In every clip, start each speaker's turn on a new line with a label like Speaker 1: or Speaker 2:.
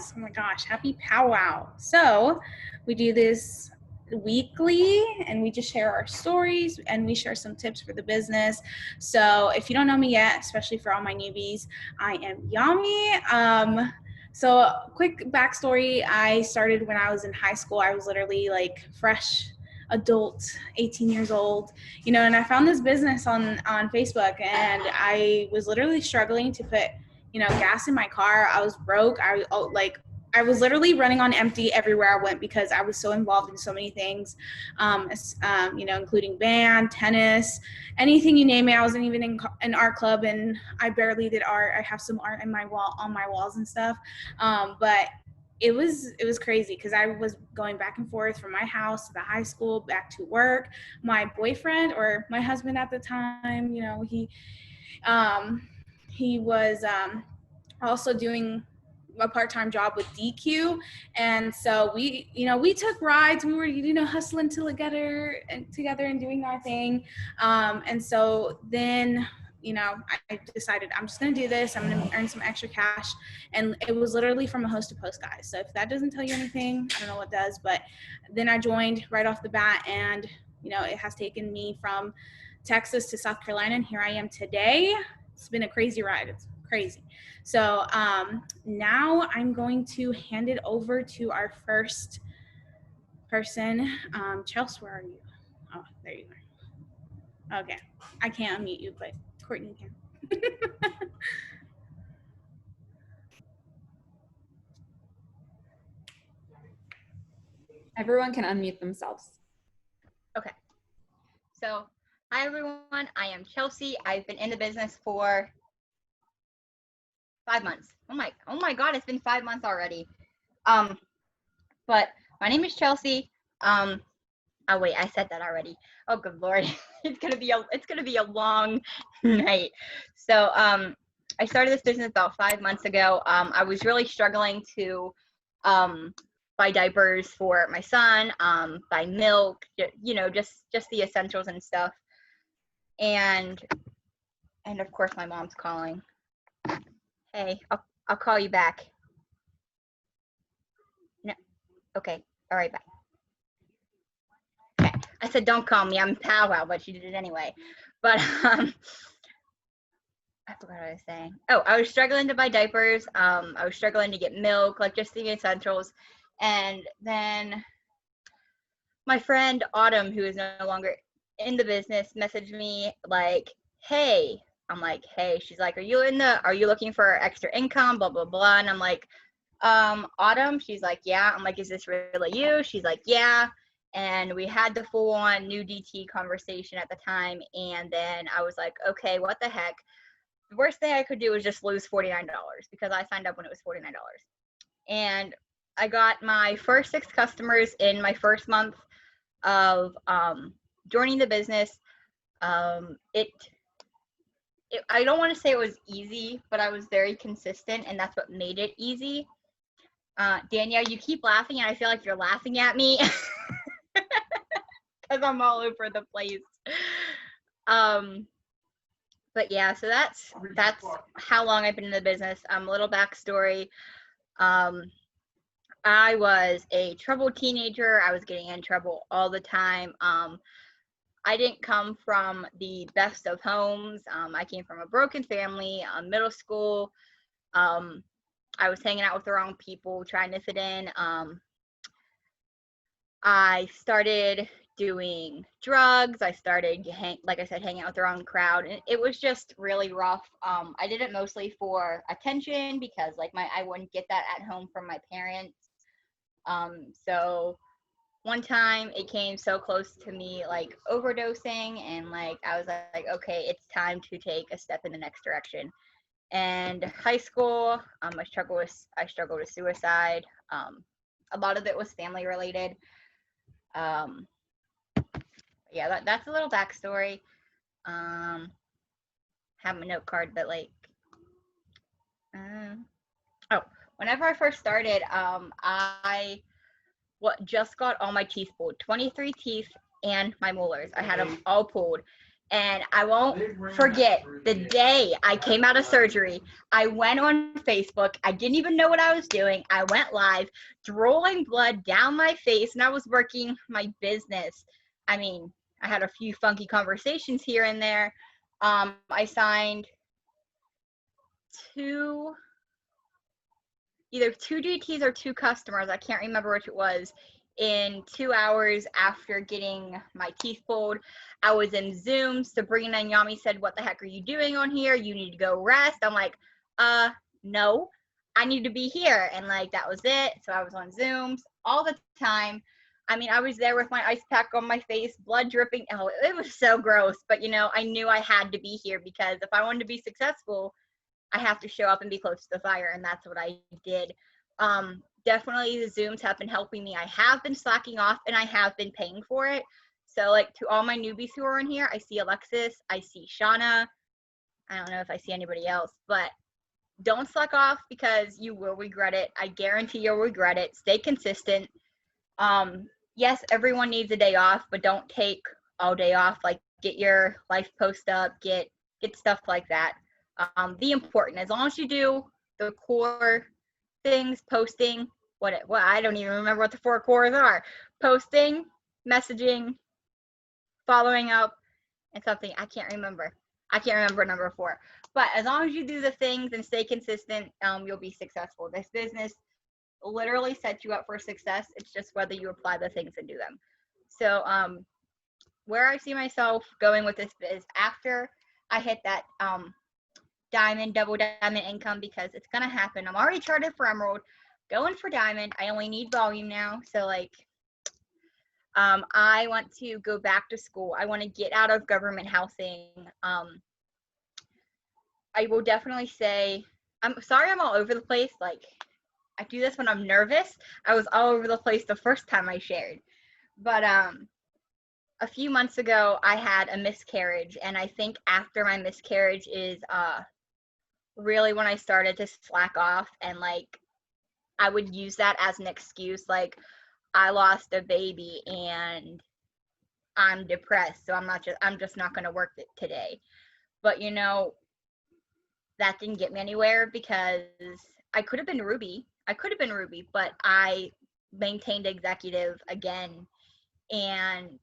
Speaker 1: guys. Oh my gosh, happy powwow. So we do this weekly and we just share our stories and we share some tips for the business. So if you don't know me yet, especially for all my newbies, I am Yami. So quick backstory, I started when I was in high school. I was literally like fresh adult, 18 years old, and I found this business on Facebook, and I was literally struggling to put gas in my car. I was broke. I was literally running on empty everywhere I went because I was so involved in so many things, including band, tennis, anything you name it. I wasn't even in an art club, and I barely did art. I have some art in my wall on my walls and stuff, but it was crazy because I was going back and forth from my house to the high school, back to work. My boyfriend, or my husband at the time, he was also doing a part-time job with DQ, and so we took rides. We were hustling together and doing our thing, and so then I decided I'm just going to do this. I'm going to earn some extra cash. And it was literally from a host to post, guys. So if that doesn't tell you anything, I don't know what does. But then I joined right off the bat, and it has taken me from Texas to South Carolina, and here I am today. It's been a crazy ride. It's crazy. So now I'm going to hand it over to our first person. Chelsea, where are you? Oh, there you are. Okay. I can't unmute you, but Courtney can.
Speaker 2: Everyone can unmute themselves.
Speaker 3: Okay. So, hi everyone. I am Chelsea. I've been in the business for 5 months. Oh my God, it's been 5 months already. But my name is Chelsea. Oh wait, I said that already. Oh good Lord, it's gonna be a long night. So I started this business about 5 months ago. I was really struggling to buy diapers for my son, buy milk, just the essentials and stuff. And of course my mom's calling. Hey, I'll call you back. No, okay, all right, bye. Okay, I said don't call me. I'm powwow, but she did it anyway. But I forgot what I was saying. Oh, I was struggling to buy diapers. I was struggling to get milk, like just the essentials. And then my friend Autumn, who is no longer in the business, messaged me like, hey. I'm like, hey. She's like, are you looking for extra income, blah blah blah. And I'm like, Autumn. She's like, yeah. I'm like, is this really you? She's like, yeah. And we had the full-on new DT conversation at the time, and then I was like, okay, what the heck. The worst thing I could do was just lose $49 because I signed up when it was $49. And I got my first 6 customers in my first month of joining the business. I don't want to say it was easy, but I was very consistent, and that's what made it easy. Danielle, you keep laughing, and I feel like you're laughing at me because I'm all over the place. But yeah, so that's how long I've been in the business. A little backstory. I was a troubled teenager. I was getting in trouble all the time. I didn't come from the best of homes. I came from a broken family. Middle school, I was hanging out with the wrong people, trying to fit in. I started doing drugs. I started, like I said, hanging out with the wrong crowd. And it was just really rough. I did it mostly for attention because I wouldn't get that at home from my parents. So one time it came so close to me overdosing, and I was like, okay, it's time to take a step in the next direction. And high school, I struggled with suicide. A lot of it was family related. Yeah, that's a little backstory. Have my note card, but whenever I first started, I just got all my teeth pulled, 23 teeth and my molars. I had them all pulled. And I won't forget the day I came out of surgery. I went on Facebook. I didn't even know what I was doing. I went live, drooling blood down my face, and I was working my business. I mean, I had a few funky conversations here and there. I signed either two GTs or two customers. I can't remember which it was. In 2 hours after getting my teeth pulled, I was in Zoom. Sabrina and Yami said, "What the heck are you doing on here? You need to go rest." I'm like, no, I need to be here. And like, that was it. So I was on Zooms all the time. I mean, I was there with my ice pack on my face, blood dripping. Oh, it was so gross. But, you know, I knew I had to be here because if I wanted to be successful, I have to show up and be close to the fire. And that's what I did. Definitely the Zooms have been helping me. I have been slacking off and I have been paying for it. So like to all my newbies who are in here, I see Alexis, I see Shauna. I don't know if I see anybody else, but don't slack off because you will regret it. I guarantee you'll regret it. Stay consistent. Yes, everyone needs a day off, but don't take all day off. Like get your life post up, get stuff like that. Be important. As long as you do the core things, posting, what I don't even remember what the 4 cores are. Posting, messaging, following up, and something I can't remember. I can't remember number 4. But as long as you do the things and stay consistent, you'll be successful. This business literally sets you up for success. It's just whether you apply the things and do them. So where I see myself going with this is after I hit that double diamond income, because it's gonna happen. I'm already charted for emerald, going for diamond. I only need volume now. So like I want to go back to school. I want to get out of government housing. I will definitely say, I'm sorry I'm all over the place. Like I do this when I'm nervous. I was all over the place the first time I shared. But a few months ago I had a miscarriage, and I think after my miscarriage is really when I started to slack off, and like I would use that as an excuse, like I lost a baby and I'm depressed, so I'm just not going to work it today. But you know, that didn't get me anywhere because I could have been Ruby, but I maintained executive again, and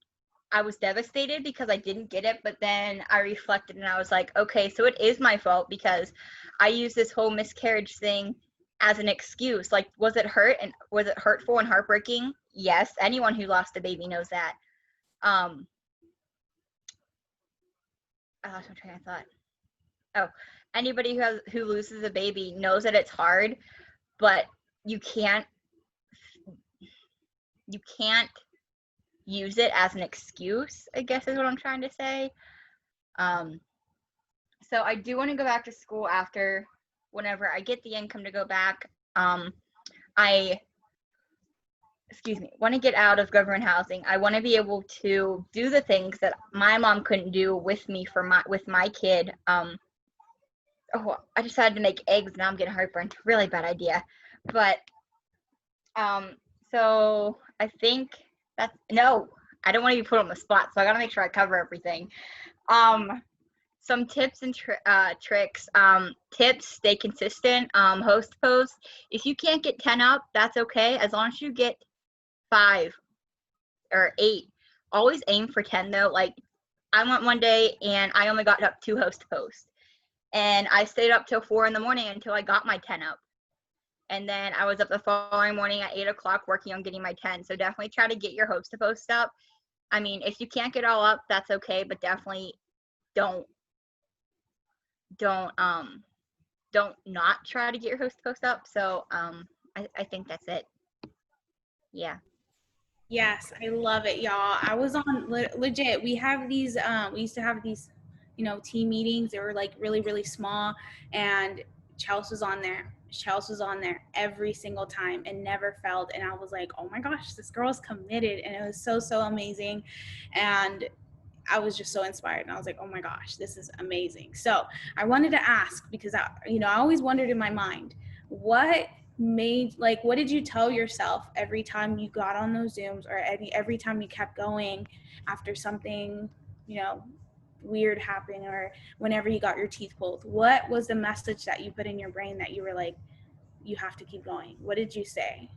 Speaker 3: I was devastated because I didn't get it. But then I reflected and I was like, okay, so it is my fault because I used this whole miscarriage thing as an excuse. Like, was it hurtful and heartbreaking? Yes, anyone who lost a baby knows that. I lost my train of thought. Oh, anybody who loses a baby knows that it's hard, but you can't use it as an excuse, I guess is what I'm trying to say. So I do want to go back to school after, whenever I get the income to go back. I want to get out of government housing. I want to be able to do the things that my mom couldn't do with me with my kid. Oh, I decided to make eggs. Now I'm getting heartburn. Really bad idea. But so I think no, I don't want to be put on the spot, so I got to make sure I cover everything. Some tips and tricks. Tips: stay consistent. Host posts. If you can't get 10 up, that's okay. As long as you get 5 or 8. Always aim for 10 though. Like I went one day and I only got up 2 host posts, and I stayed up till 4 in the morning until I got my 10 up. And then I was up the following morning at 8 o'clock working on getting my 10. So definitely try to get your host to post up. I mean, if you can't get all up, that's okay, but definitely don't not try to get your host to post up. So I think that's it. Yeah.
Speaker 1: Yes, I love it, y'all. I was on legit. We used to have these, team meetings. They were like really, really small, and Chelsea was on there. Chelsea was on there every single time and never failed. And I was like, oh my gosh, this girl's committed, and it was so, so amazing. And I was just so inspired, and I was like, oh my gosh, this is amazing. So I wanted to ask, because I always wondered in my mind, what did you tell yourself every time you got on those Zooms, or every time you kept going after something, weird happened, or whenever you got your teeth pulled, what was the message that you put in your brain that you were like, you have to keep going? What did you say?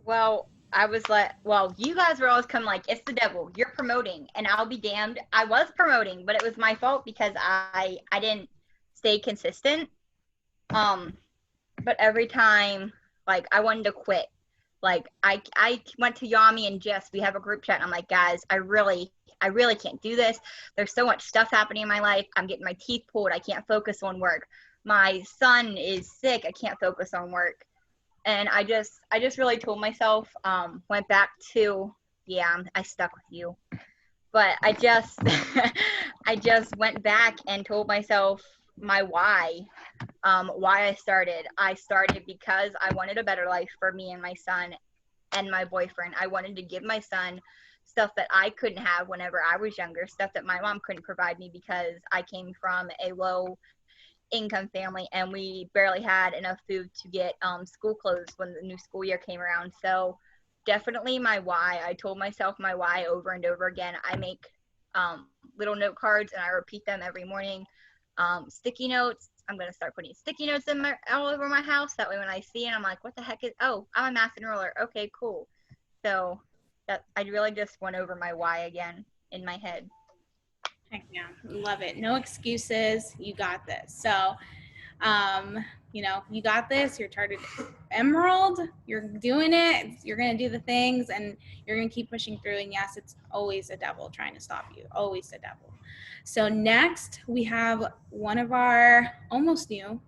Speaker 3: Well, I was like, well, you guys were always coming like, it's the devil. You're promoting, and I'll be damned. I was promoting, but it was my fault because I didn't stay consistent. Um, but every time, like, I wanted to quit. Like, I went to Yami and Jess. We have a group chat, and I'm like, guys, I really can't do this. There's so much stuff happening in my life. I'm getting my teeth pulled. I can't focus on work. My son is sick. I can't focus on work. And I just really told myself, went back to, yeah, I stuck with you. But I just I just went back and told myself my why I started. I started because I wanted a better life for me and my son and my boyfriend. I wanted to give my son stuff that I couldn't have whenever I was younger, stuff that my mom couldn't provide me because I came from a low income family and we barely had enough food to get school clothes when the new school year came around. So definitely my why. I told myself my why over and over again. I make little note cards and I repeat them every morning. Sticky notes. I'm going to start putting sticky notes all over my house. That way when I see it, I'm like, what the heck is, oh, I'm a math enroller. Okay, cool. So that I really just went over my why again in my head.
Speaker 1: Heck yeah, love it. No excuses. You got this. So, you got this. You're chartered emerald. You're doing it. You're gonna do the things, and you're gonna keep pushing through. And yes, it's always a devil trying to stop you. Always a devil. So next we have one of our almost new.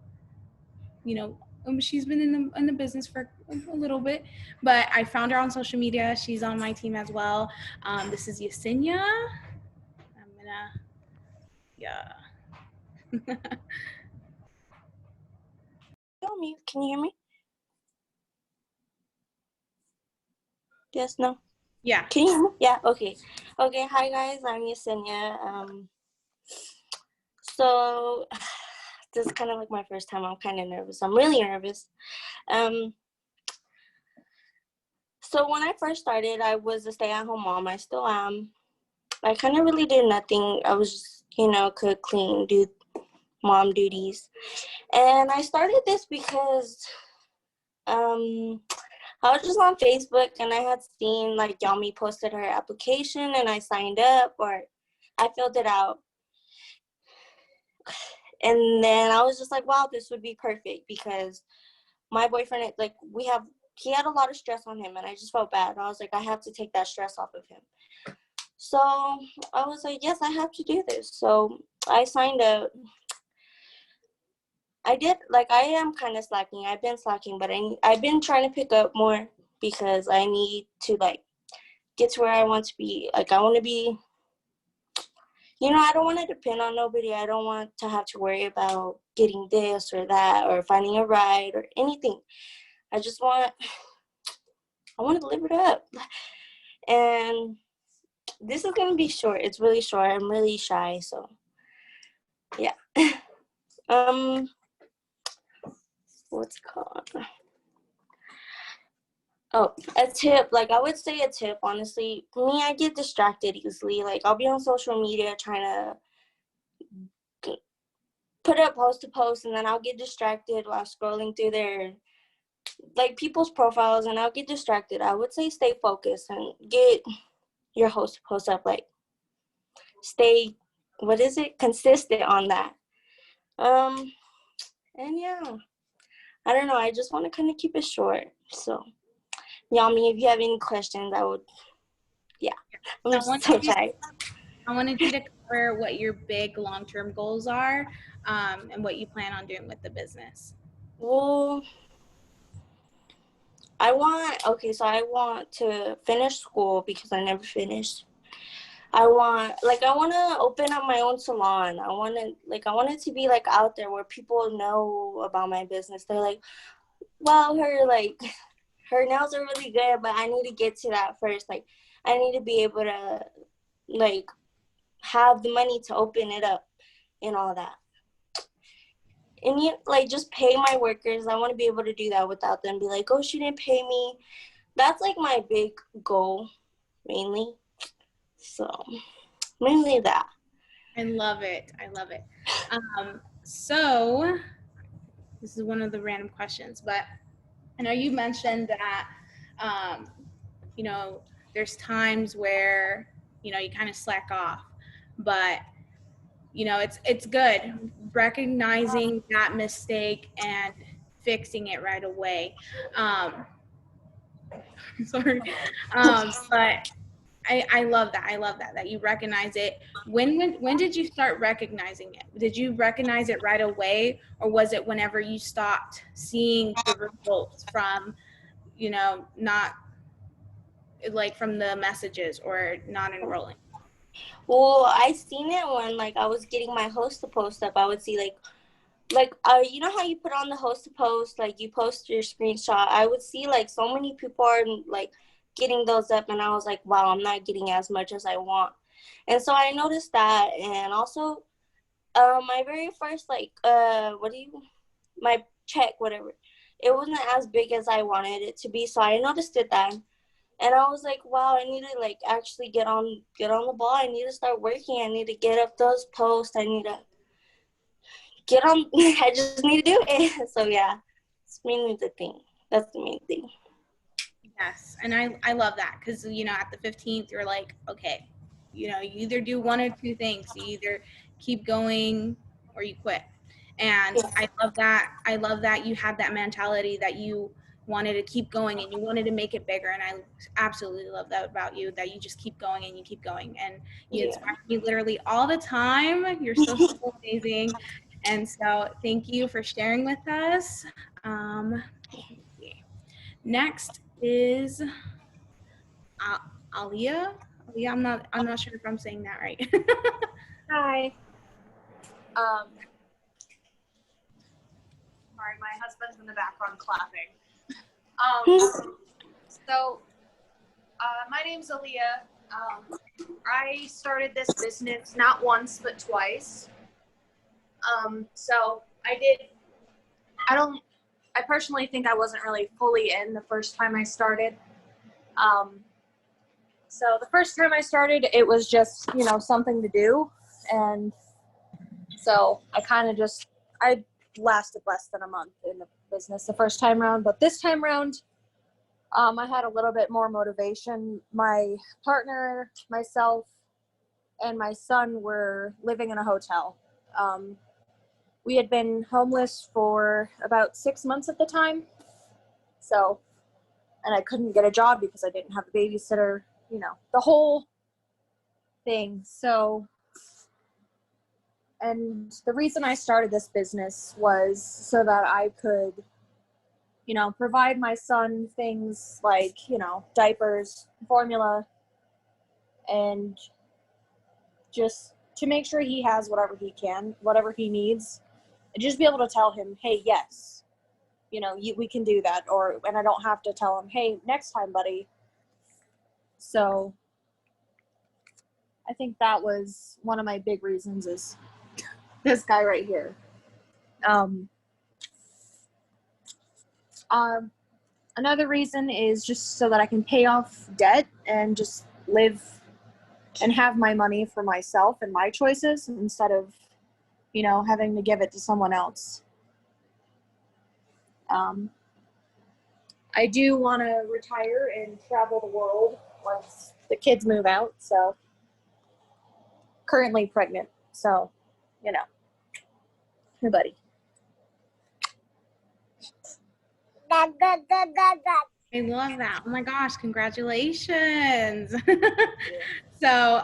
Speaker 1: She's been in the business for a little bit, but I found her on social media. She's on my team as well. This is Yasenia. I'm gonna, yeah.
Speaker 2: Yami, can you hear me? Yes, no?
Speaker 1: Yeah.
Speaker 2: Can you hear me? Yeah, okay. Okay, hi guys, I'm Yasenia. So this is kind of like my first time. I'm kind of nervous. I'm really nervous. So when I first started, I was a stay-at-home mom. I still am. I kind of really did nothing. I was just, cook, clean, do mom duties. And I started this because I was just on Facebook and I had seen like Yami posted her application and I signed up, or I filled it out. And then I was just like, wow, this would be perfect because my boyfriend, like he had a lot of stress on him and I just felt bad. I was like, I have to take that stress off of him. So I was like, yes, I have to do this. So I signed up. I am kind of slacking. I've been slacking, but I've been trying to pick up more because I need to like get to where I want to be. Like I want to be, I don't want to depend on nobody. I don't want to have to worry about getting this or that or finding a ride or anything. I want to live it up. And this is going to be short. It's really short. I'm really shy, so yeah. What's it called? Oh, a tip. Like, I would say a tip, honestly. Me, I get distracted easily. Like, I'll be on social media trying to put up post to post, and then I'll get distracted while scrolling through their, like, people's profiles, and I'll get distracted. I would say stay focused and get your post up. Like, stay, consistent on that. And yeah, I don't know. I just want to kind of keep it short. So, Yami, if you have any questions, yeah. I'm just so shy.
Speaker 1: I wanted you to cover what your big long-term goals are, and what you plan on doing with the business.
Speaker 2: Well, I want to finish school because I never finished. I want to open up my own salon. I want it to be like out there where people know about my business. They're like, wow, her nails are really good, but I need to get to that first. Like, I need to be able to like have the money to open it up and all that. And just pay my workers. I want to be able to do that without them be like, oh, she didn't pay me. That's like my big goal, mainly. So mainly that.
Speaker 1: I love it. I love it. So this is one of the random questions, but I know you mentioned that, um, you know, there's times where, you know, you kind of slack off, but you know, it's good recognizing that mistake and fixing it right away. Sorry. But I love that. I love that you recognize it. When did you start recognizing it? Did you recognize it right away, or was it whenever you stopped seeing the results from, you know, not like from the messages or not enrolling?
Speaker 2: Well, I seen it when like I was getting my host to post up. I would see like you know how you put on the host to post, like you post your screenshot. I would see like so many people are like getting those up, and I was like, wow, I'm not getting as much as I want. And so I noticed that. And also my very first like my check, whatever, it wasn't as big as I wanted it to be. So I noticed it then. And I was like, wow, I need to like actually get on the ball. I need to start working. I need to get up those posts. I need to get on. I just need to do it. So yeah, it's mainly the thing. That's the main thing.
Speaker 1: Yes, and I love that because, you know, at the 15th you're like, okay, you know, you either do one or two things. You either keep going or you quit. And
Speaker 2: Yeah.
Speaker 1: I love that you had that mentality that you wanted to keep going and you wanted to make it bigger. And I absolutely love that about you, that you just keep going and you keep going. And you
Speaker 2: Yeah.
Speaker 1: inspire me literally all the time. You're so, so amazing. And so thank you for sharing with us. Next is Alia. Alia, I'm not sure if I'm saying that right.
Speaker 4: Hi. Um, Sorry, my husband's in the background clapping. So, my name's Alia. I started this business not once, but twice. So I personally think I wasn't really fully in the first time I started. So the first time I started, it was just, you know, something to do. And so I lasted less than a month in the business the first time around. But this time around, I had a little bit more motivation. My partner, myself, and my son were living in a hotel. We had been homeless for about 6 months at the time. So, and I couldn't get a job because I didn't have a babysitter, you know, the whole thing. So, and the reason I started this business was so that I could, you know, provide my son things like, you know, diapers, formula, and just to make sure he has whatever he needs, and just be able to tell him, hey, yes, you know, we can do that, and I don't have to tell him, hey, next time, buddy. So I think that was one of my big reasons is this guy right here. Another reason is just so that I can pay off debt and just live and have my money for myself and my choices instead of, you know, having to give it to someone else. I do want to retire and travel the world once the kids move out. So currently pregnant. So, you know, hey buddy.
Speaker 1: I love that. Oh my gosh, congratulations. So,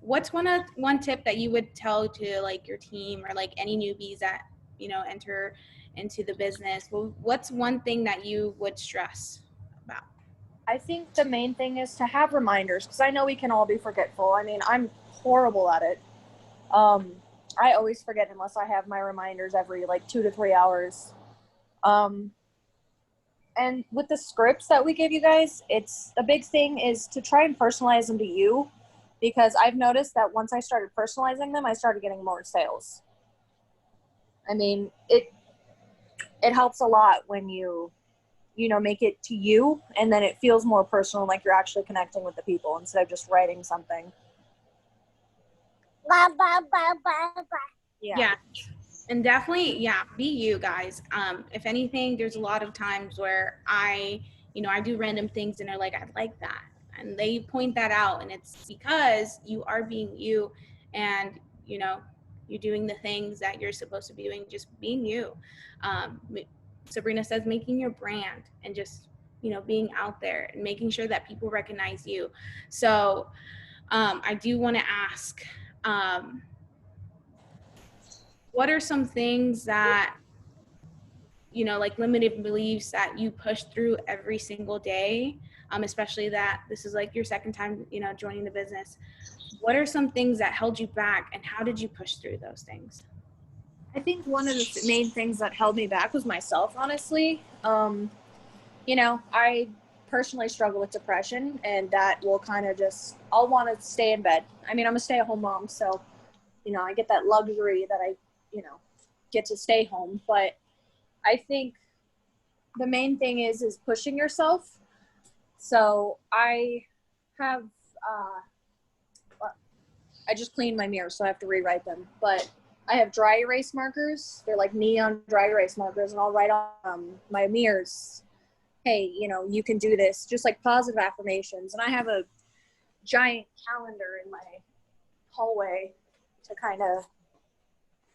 Speaker 1: what's one tip that you would tell to like your team or like any newbies that, you know, enter into the business? Well, what's one thing that you would stress about?
Speaker 4: I think the main thing is to have reminders, because I know we can all be forgetful. I mean, I'm horrible at it. I always forget unless I have my reminders every like 2 to 3 hours. And with the scripts that we give you guys, it's a big thing is to try and personalize them to you, because I've noticed that once I started personalizing them, I started getting more sales. I mean, it helps a lot when you know, make it to you, and then it feels more personal, like you're actually connecting with the people instead of just writing something.
Speaker 1: Yeah. And definitely, yeah, be you guys. If anything, there's a lot of times where I do random things and they're like, I like that. And they point that out. And it's because you are being you and, you're doing the things that you're supposed to be doing, just being you. Um, Sabrina says, making your brand and just, being out there and making sure that people recognize you. So I do want to ask, what are some things that, like limited beliefs that you push through every single day, especially that this is like your second time, joining the business. What are some things that held you back and how did you push through those things?
Speaker 4: I think one of the main things that held me back was myself, honestly. I personally struggle with depression, and that will kind of just, I'll want to stay in bed. I mean, I'm a stay-at-home mom, so, I get that luxury that I, get to stay home. But I think the main thing is pushing yourself. So I have, I just cleaned my mirrors, so I have to rewrite them. But I have dry erase markers. They're like neon dry erase markers, and I'll write on my mirrors, hey, you can do this, just like positive affirmations. And I have a giant calendar in my hallway to kind of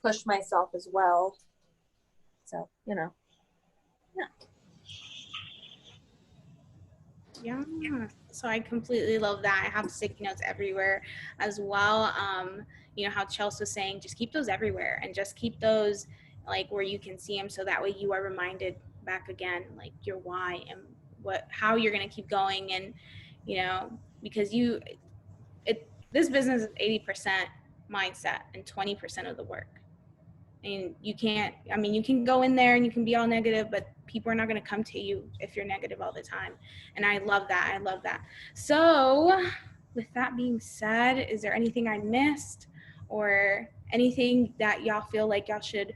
Speaker 4: push myself as well. So, yeah.
Speaker 1: Yeah. So I completely love that. I have sticky notes everywhere as well. How Chelsea was saying, just keep those everywhere and just keep those like where you can see them. So that way you are reminded back again, like your why and how you're going to keep going. And, because this business is 80% mindset and 20% of the work. And you can go in there and you can be all negative, but people are not going to come to you if you're negative all the time. And I love that. So with that being said, is there anything I missed or anything that y'all feel like y'all should,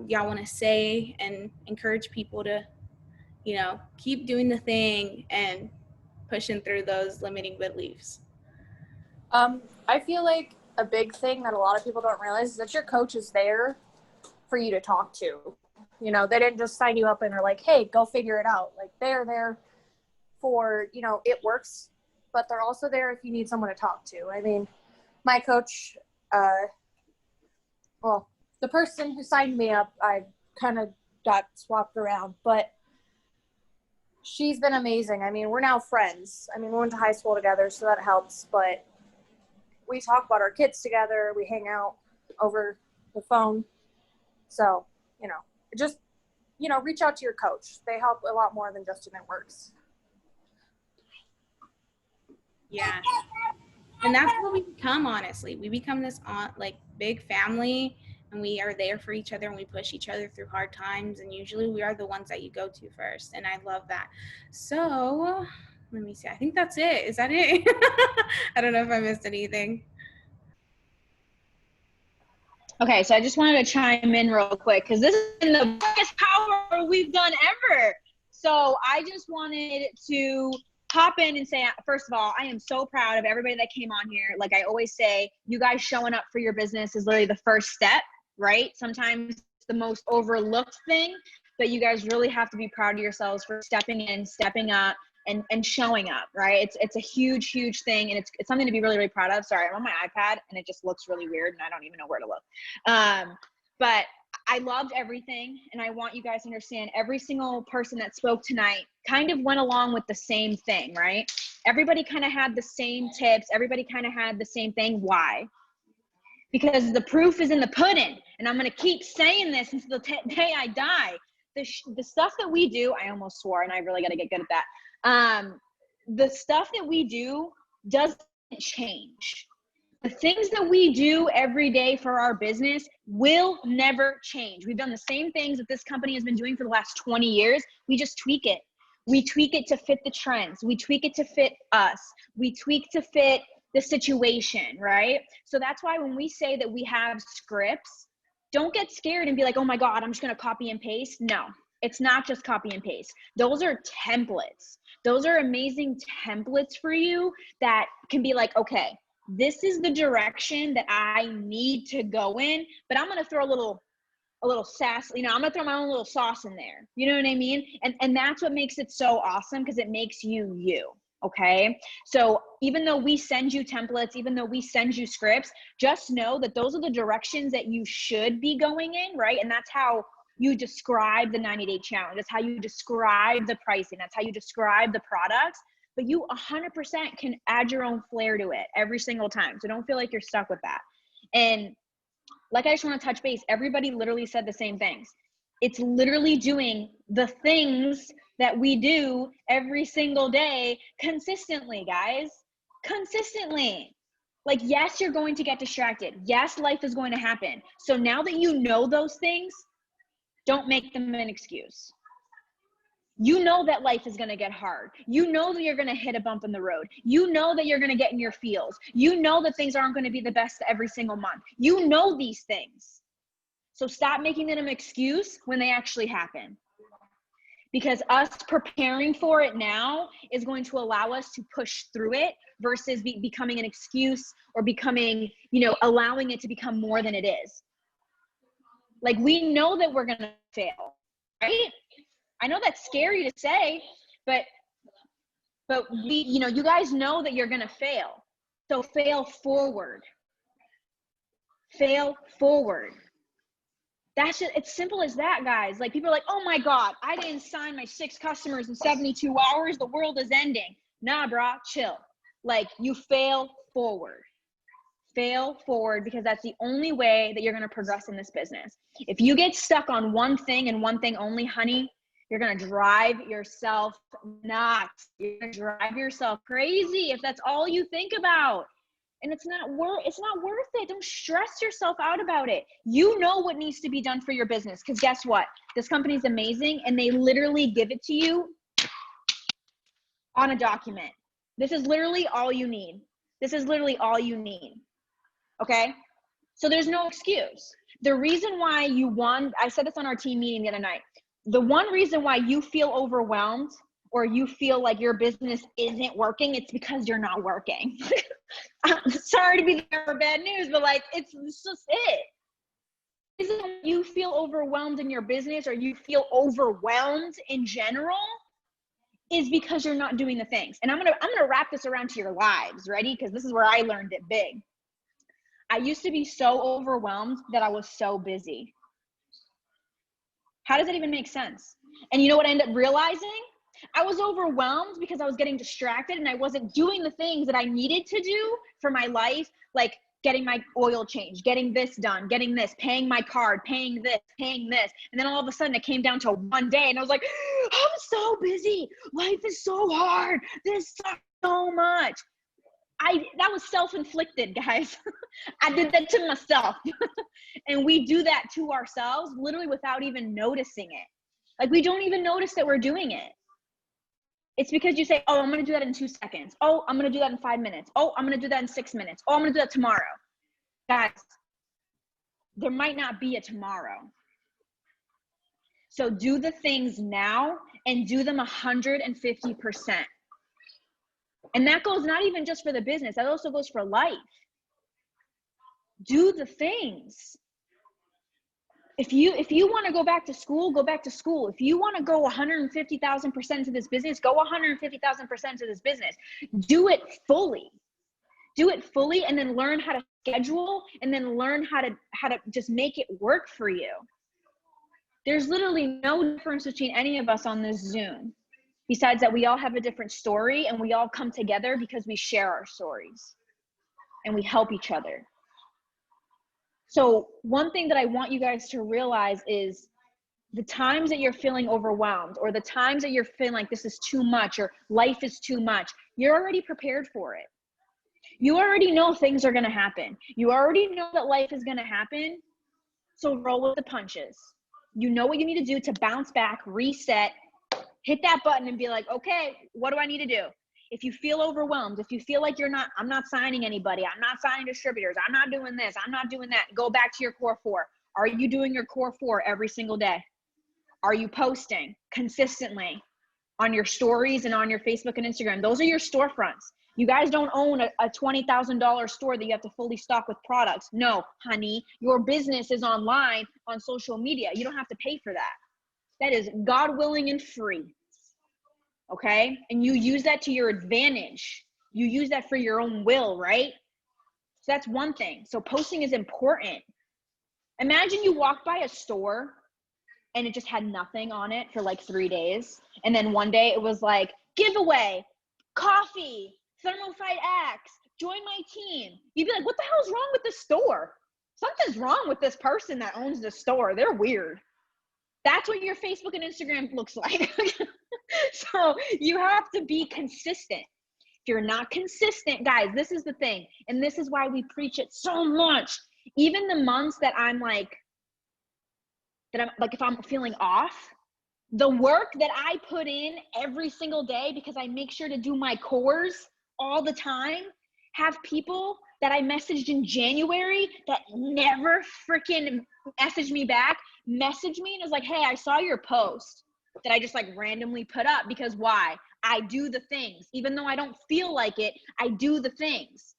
Speaker 1: y'all want to say and encourage people to, keep doing the thing and pushing through those limiting beliefs?
Speaker 4: I feel like a big thing that a lot of people don't realize is that your coach is there for you to talk to. They didn't just sign you up and are like, hey, go figure it out. Like, they're there for, it works, but they're also there if you need someone to talk to. I mean, my coach, the person who signed me up, I kind of got swapped around, but she's been amazing. I mean, we're now friends. I mean, we went to high school together, so that helps, but we talk about our kids together. We hang out over the phone. So, just, reach out to your coach. They help a lot more than just if it works.
Speaker 1: Yeah. And that's what we become, honestly. We become this big family, and we are there for each other and we push each other through hard times. And usually we are the ones that you go to first. And I love that. So let me see. I think that's it. Is that it? I don't know if I missed anything.
Speaker 3: Okay, so I just wanted to chime in real quick because this is the biggest power we've done ever. So I just wanted to hop in and say, first of all, I am so proud of everybody that came on here. Like I always say, you guys showing up for your business is literally the first step, right? Sometimes it's the most overlooked thing, but you guys really have to be proud of yourselves for stepping in, stepping up, and showing up, right? It's a huge thing, and it's something to be really, really proud of. Sorry, I'm on my iPad and it just looks really weird and I don't even know where to look. But I loved everything, and I want you guys to understand every single person that spoke tonight kind of went along with the same thing, right? Everybody kind of had the same tips. Everybody kind of had the same thing. Why? Because the proof is in the pudding, and I'm going to keep saying this until the day I die. The stuff that we do, I almost swore, and I really got to get good at that. The stuff that we do doesn't change. The things that we do every day for our business will never change. We've done the same things that this company has been doing for the last 20 years. We just tweak it. We tweak it to fit the trends. We tweak it to fit us. We tweak to fit the situation, right? So that's why when we say that we have scripts, don't get scared and be like, oh my God, I'm just going to copy and paste. No, it's not just copy and paste. Those are templates. Those are amazing templates for you that can be like, okay,
Speaker 5: this is the direction that I need to go in, but I'm going to throw a little sass, I'm going to throw my own little sauce in there. You know what I mean? And that's what makes it so awesome, because it makes you. Okay. So even though we send you templates, even though we send you scripts, just know that those are the directions that you should be going in. Right. And that's how you describe the 90-day challenge. That's how you describe the pricing. That's how you describe the products. But you 100% can add your own flair to it every single time. So don't feel like you're stuck with that. And like, I just want to touch base. Everybody literally said the same things. It's literally doing the things that we do every single day consistently, guys. Consistently. Like, yes, you're going to get distracted. Yes, life is going to happen. So now that you know those things, don't make them an excuse. You know that life is going to get hard. You know that you're going to hit a bump in the road. You know that you're going to get in your feels. You know that things aren't going to be the best every single month. You know these things. So stop making it an excuse when they actually happen. Because us preparing for it now is going to allow us to push through it versus becoming an excuse or becoming, allowing it to become more than it is. Like, we know that we're going to fail, right? I know that's scary to say, but we, you guys know that you're going to fail. So fail forward. Fail forward. That's just, it's simple as that, guys. Like, people are like, oh my God, I didn't sign my 6 customers in 72 hours. The world is ending. Nah, brah, chill. Like, you fail forward. Fail forward, because that's the only way that you're going to progress in this business. If you get stuck on one thing and one thing only, honey, you're going to drive yourself nuts. You're going to drive yourself crazy if that's all you think about. And it's not worth it. Don't stress yourself out about it. You know what needs to be done for your business, because guess what? This company is amazing, and they literally give it to you on a document. This is literally all you need. This is literally all you need. Okay? So there's no excuse. The reason why you won, I said this on our team meeting the other night, the one reason why you feel overwhelmed or you feel like your business isn't working, it's because you're not working. I'm sorry to be there for bad news, but like, it's just it. The reason you feel overwhelmed in your business or you feel overwhelmed in general is because you're not doing the things. And I'm gonna wrap this around to your lives. Ready? Because this is where I learned it big. I used to be so overwhelmed that I was so busy. How does that even make sense? And you know what I ended up realizing? I was overwhelmed because I was getting distracted and I wasn't doing the things that I needed to do for my life, like getting my oil changed, getting this done, getting this, paying my card, paying this. And then all of a sudden it came down to one day and I was like, I'm so busy. Life is so hard. This sucks so much. That was self-inflicted, guys. I did that to myself. And we do that to ourselves literally without even noticing it. Like, we don't even notice that we're doing it. It's because you say, oh, I'm going to do that in 2 seconds. Oh, I'm going to do that in 5 minutes. Oh, I'm going to do that in 6 minutes. Oh, I'm going to do that tomorrow. Guys, there might not be a tomorrow. So do the things now and do them 150%. And that goes not even just for the business. That also goes for life. Do the things. If you want to go back to school, go back to school. If you want to go 150,000% to this business, go 150,000% to this business. Do it fully. Do it fully, and then learn how to schedule, and then learn how to just make it work for you. There's literally no difference between any of us on this Zoom, besides that we all have a different story and we all come together because we share our stories and we help each other. So one thing that I want you guys to realize is the times that you're feeling overwhelmed, or the times that you're feeling like this is too much or life is too much, you're already prepared for it. You already know things are going to happen. You already know that life is going to happen. So roll with the punches. You know what you need to do to bounce back, reset, hit that button and be like, okay, what do I need to do? If you feel overwhelmed, if you feel like I'm not signing anybody, I'm not signing distributors, I'm not doing this, I'm not doing that, go back to your core 4. Are you doing your core 4 every single day? Are you posting consistently on your stories and on your Facebook and Instagram? Those are your storefronts. You guys don't own a $20,000 store that you have to fully stock with products. No, honey, your business is online on social media. You don't have to pay for that. That is God willing and free. Okay? And you use that to your advantage. You use that for your own will, right? So that's one thing. So posting is important. Imagine you walk by a store and it just had nothing on it for like 3 days. And then one day it was like, giveaway, coffee, Thermofite X, join my team. You'd be like, what the hell is wrong with this store? Something's wrong with this person that owns the store. They're weird. That's what your Facebook and Instagram looks like. So you have to be consistent. If you're not consistent, guys, this is the thing. And this is why we preach it so much. Even the months that I'm like, if I'm feeling off, the work that I put in every single day, because I make sure to do my cores all the time, have people that I messaged in January that never freaking messaged me back, message me and was like, hey, I saw your post that I just like randomly put up. Because why? I do the things. Even though I don't feel like it, I do the things.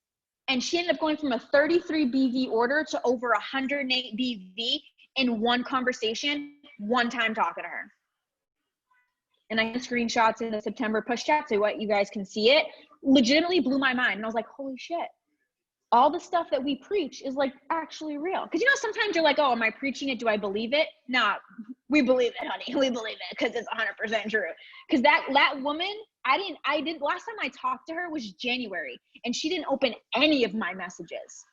Speaker 5: And she ended up going from a 33 BV order to over 108 BV in one conversation, one time talking to her. And I had screenshots in the September push chat so what you guys can see it. Legitimately blew my mind. And I was like, holy shit. All the stuff that we preach is like actually real. Because you know, sometimes you're like, oh, am I preaching it? Do I believe it? Nah, we believe it, honey. We believe it because it's 100% true. Because that woman, I didn't, last time I talked to her was January and she didn't open any of my messages.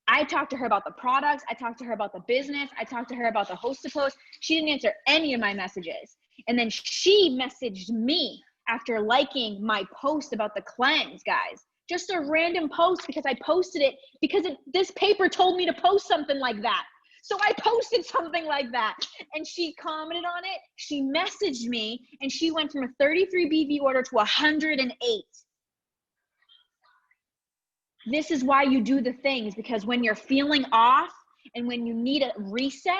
Speaker 5: I talked to her about the products. I talked to her about the business. I talked to her about the host to post. She didn't answer any of my messages. And then she messaged me after liking my post about the cleanse, guys. Just a random post because I posted it because this paper told me to post something like that. So I posted something like that and she commented on it. She messaged me and she went from a 33 BV order to 108. This is why you do the things, because when you're feeling off and when you need a reset,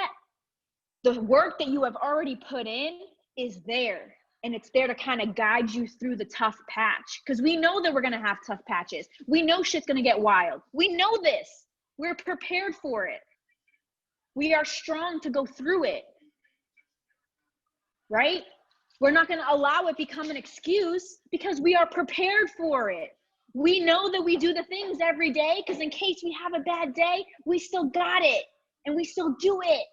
Speaker 5: the work that you have already put in is there. And it's there to kind of guide you through the tough patch. Because we know that we're going to have tough patches. We know shit's going to get wild. We know this. We're prepared for it. We are strong to go through it. Right? We're not going to allow it become an excuse because we are prepared for it. We know that we do the things every day because in case we have a bad day, we still got it. And we still do it.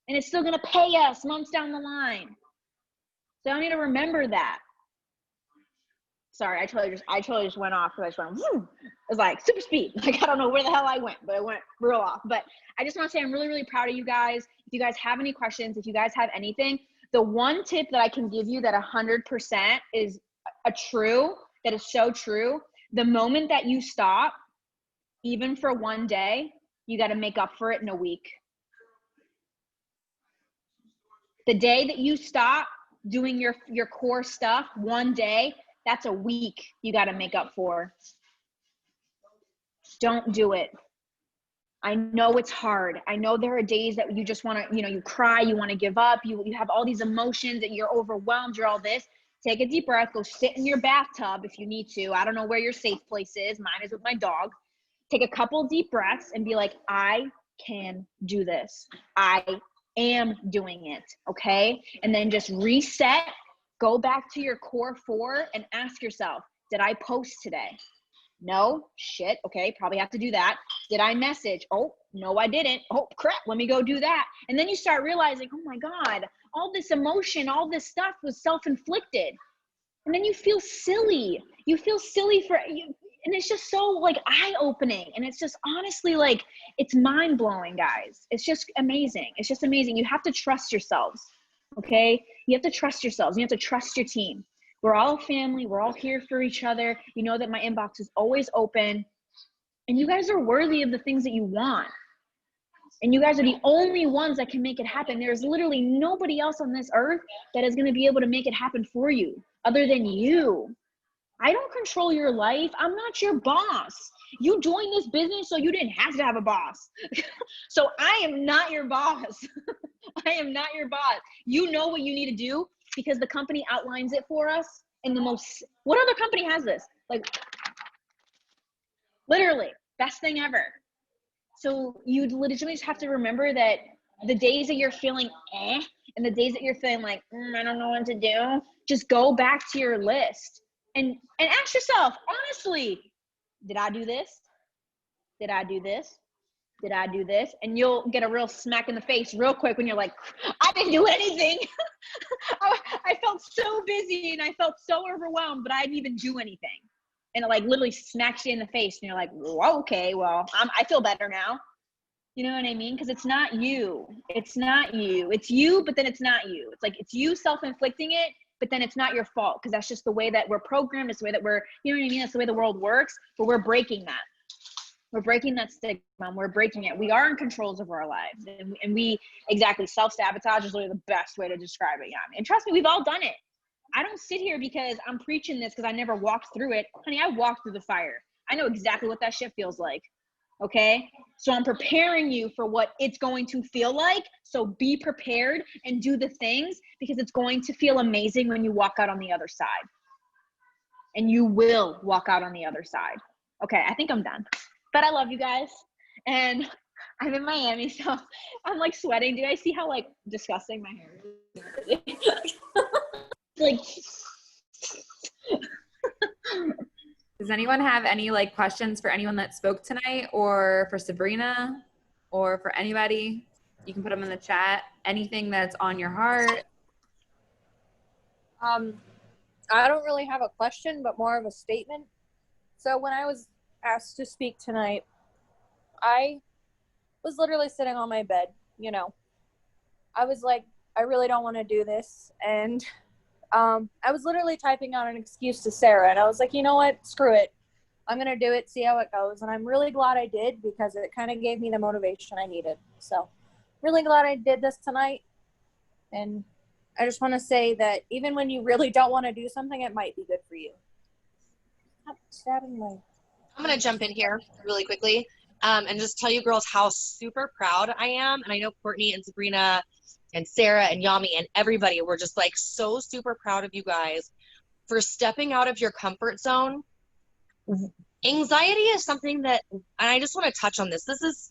Speaker 5: And it's still going to pay us months down the line. So I need to remember that. Sorry, I totally just went off because I just went, woo! It was like super speed. Like, I don't know where the hell I went, but I went real off. But I just want to say I'm really, really proud of you guys. If you guys have any questions, if you guys have anything, the one tip that I can give you that 100% is that is so true. The moment that you stop, even for one day, you got to make up for it in a week. The day that you stop doing your core stuff one day, that's a week you got to make up for. Don't do it. I know it's hard. I know there are days that you just want to, you cry, you want to give up, you have all these emotions and you're overwhelmed, you're all this. Take a deep breath, go sit in your bathtub if you need to. I don't know where your safe place is. Mine is with my dog. Take a couple deep breaths and be like, I can do this. I am doing it, okay? And then just reset, go back to your core 4 and ask yourself, did I post today? No? Shit, okay, probably have to do that. Did I message? Oh, no, I didn't. Oh, crap, let me go do that. And then you start realizing, oh my God, all this emotion, all this stuff was self-inflicted. And then you feel silly. You feel silly for you. And it's just so like eye-opening. And it's just honestly like, it's mind-blowing, guys. It's just amazing. It's just amazing. You have to trust yourselves, okay? You have to trust yourselves. You have to trust your team. We're all family. We're all here for each other. You know that my inbox is always open. And you guys are worthy of the things that you want. And you guys are the only ones that can make it happen. There's literally nobody else on this earth that is going to be able to make it happen for you other than you. I don't control your life. I'm not your boss. You joined this business so you didn't have to have a boss. So I am not your boss. I am not your boss. You know what you need to do because the company outlines it for us in the most, what other company has this? Like, Literally, best thing ever. So you literally just have to remember that the days that you're feeling and the days that you're feeling like, I don't know what to do, just go back to your list and ask yourself, honestly, did I do this? Did I do this? Did I do this? And you'll get a real smack in the face real quick when you're like, I didn't do anything. I felt so busy and I felt so overwhelmed, but I didn't even do anything. And it like literally smacks you in the face and you're like, well, okay, well, I feel better now. You know what I mean? Because it's not you. It's not you. It's you, but then it's not you. It's like it's you self-inflicting it, but then it's not your fault because that's just the way that we're programmed. It's the way that we're, you know what I mean? That's the way the world works, but we're breaking that. We're breaking that stigma. We're breaking it. We are in controls of our lives. And we exactly, self-sabotage is really the best way to describe it, Yami. And trust me, we've all done it. I don't sit here because I'm preaching this because I never walked through it. Honey, I walked through the fire. I know exactly what that shit feels like. Okay? So I'm preparing you for what it's going to feel like. So be prepared and do the things because it's going to feel amazing when you walk out on the other side. And you will walk out on the other side. Okay, I think I'm done. But I love you guys. And I'm in Miami, so I'm like sweating. Do you guys see how like disgusting my hair is? Like
Speaker 6: Does anyone have any like questions for anyone that spoke tonight or for Sabrina or for anybody? You can put them in the chat. Anything that's on your heart.
Speaker 4: I don't really have a question, but more of a statement. So when I was asked to speak tonight, I was literally sitting on my bed, you know. I was like, I really don't want to do this. And I was literally typing out an excuse to Sarah. And I was like, you know what? Screw it. I'm going to do it, see how it goes. And I'm really glad I did because it kind of gave me the motivation I needed. So really glad I did this tonight. And I just want to say that even when you really don't want to do something, it might be good for you. Stop stabbing my...
Speaker 7: I'm going to jump in here really quickly and just tell you girls how super proud I am. And I know Courtney and Sabrina and Sarah and Yami and everybody were just like so super proud of you guys for stepping out of your comfort zone. Anxiety is something that, and I just want to touch on this. This is,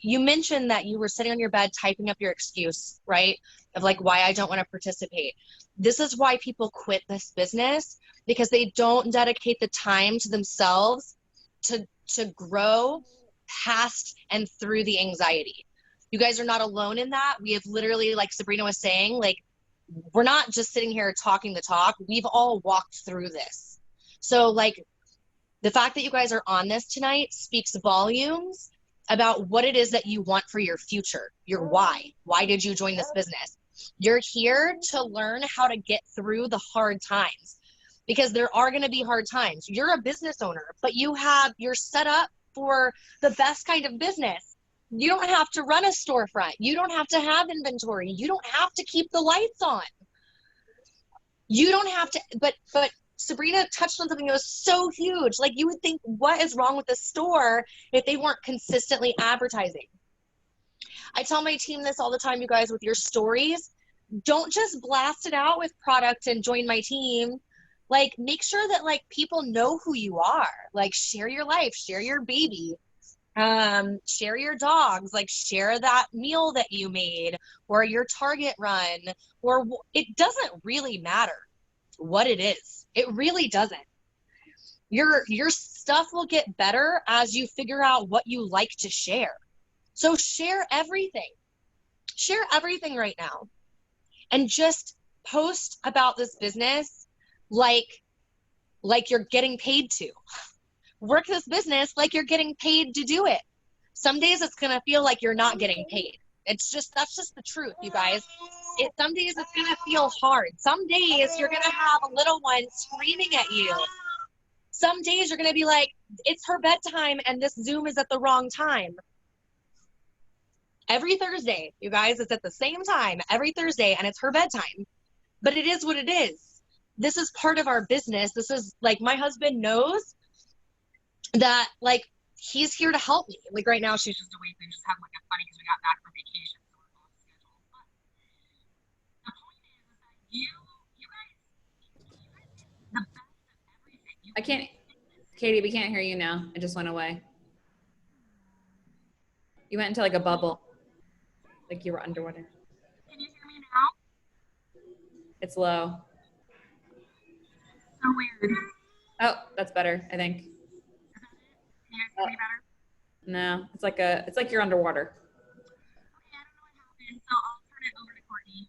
Speaker 7: you mentioned that you were sitting on your bed typing up your excuse, right? Of like why I don't want to participate. This is why people quit this business, because they don't dedicate the time to themselves to grow past and through the anxiety. You guys are not alone in that. We have literally, like Sabrina was saying, like we're not just sitting here talking the talk. We've all walked through this. So like the fact that you guys are on this tonight speaks volumes about what it is that you want for your future, your why. Why did you join this business? You're here to learn how to get through the hard times, because there are going to be hard times. You're a business owner, but you're set up for the best kind of business. You don't have to run a storefront. You don't have to have inventory. You don't have to keep the lights on. You don't have to, but Sabrina touched on something that was so huge. Like you would think, what is wrong with the store if they weren't consistently advertising? I tell my team this all the time, you guys, with your stories, don't just blast it out with product and join my team. Like make sure that like people know who you are. Like share your life, share your baby, share your dogs, like share that meal that you made or your Target run, or it doesn't really matter what it is. It really doesn't. Your stuff will get better as you figure out what you like to share. So share everything. Share everything right now. And just post about this business like you're getting paid to. Work this business like you're getting paid to do it. Some days it's going to feel like you're not getting paid. That's just the truth, you guys. Some days it's going to feel hard. Some days you're going to have a little one screaming at you. Some days you're going to be like, it's her bedtime and this Zoom is at the wrong time. Every Thursday, you guys, it's at the same time every Thursday and it's her bedtime. But it is what it is. This is part of our business. This is like, my husband knows that like he's here to help me. Like right now she's just awake. We just have like a funny because we got back from vacation, so we're both scheduled. But the point is that you guys get the best of everything.
Speaker 6: I can't. Katie, we can't hear you now. It just went away. You went into like a bubble, like you were underwater.
Speaker 8: Can you hear me now?
Speaker 6: It's low.
Speaker 8: So weird.
Speaker 6: Oh, that's better, I think.
Speaker 8: Can you guys hear me better?
Speaker 6: No, it's like you're underwater.
Speaker 8: Okay, I don't know what happened, so I'll turn it over to Courtney.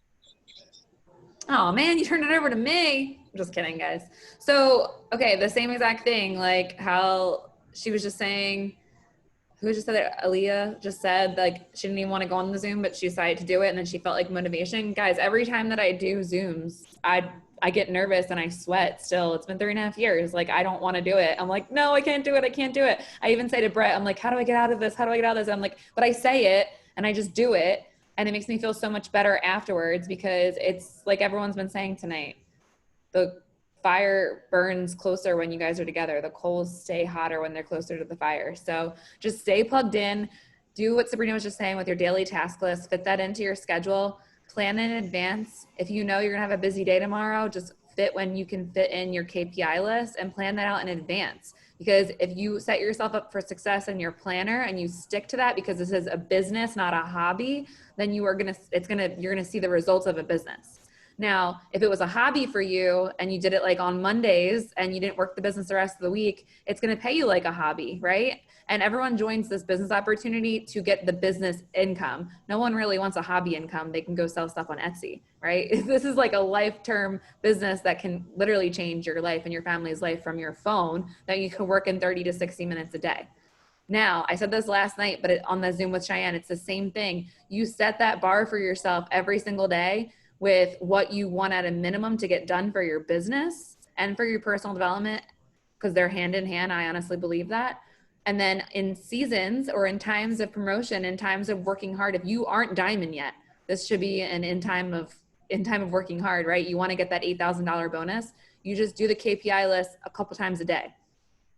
Speaker 6: Oh man, you turned it over to me. I'm just kidding, guys. So, okay, the same exact thing, like how she was just saying, who just said it? Alia just said like she didn't even want to go on the Zoom, but she decided to do it, and then she felt like motivation. Guys, every time that I do Zooms, I get nervous and I sweat still. It's been 3.5 years. Like, I don't want to do it. I'm like, no, I can't do it. I can't do it. I even say to Brett, I'm like, how do I get out of this? How do I get out of this? I'm like, but I say it and I just do it. And it makes me feel so much better afterwards because it's like everyone's been saying tonight. The fire burns closer when you guys are together. The coals stay hotter when they're closer to the fire. So just stay plugged in. Do what Sabrina was just saying with your daily task list. Fit that into your schedule. Plan in advance. If you know you're gonna have a busy day tomorrow, just fit when you can fit in your KPI list and plan that out in advance. Because if you set yourself up for success in your planner and you stick to that because this is a business, not a hobby, then you're gonna see the results of a business. Now, if it was a hobby for you and you did it like on Mondays and you didn't work the business the rest of the week, it's going to pay you like a hobby, right? And everyone joins this business opportunity to get the business income. No one really wants a hobby income. They can go sell stuff on Etsy, right? This is like a life-term business that can literally change your life and your family's life from your phone that you can work in 30 to 60 minutes a day. Now, I said this last night, but on the Zoom with Cheyenne, it's the same thing. You set that bar for yourself every single day with what you want at a minimum to get done for your business and for your personal development, because they're hand in hand. I honestly believe that. And then in seasons or in times of promotion, in times of working hard, if you aren't diamond yet, this should be an in time of working hard, right? You want to get that $8,000 bonus. You just do the KPI list a couple times a day.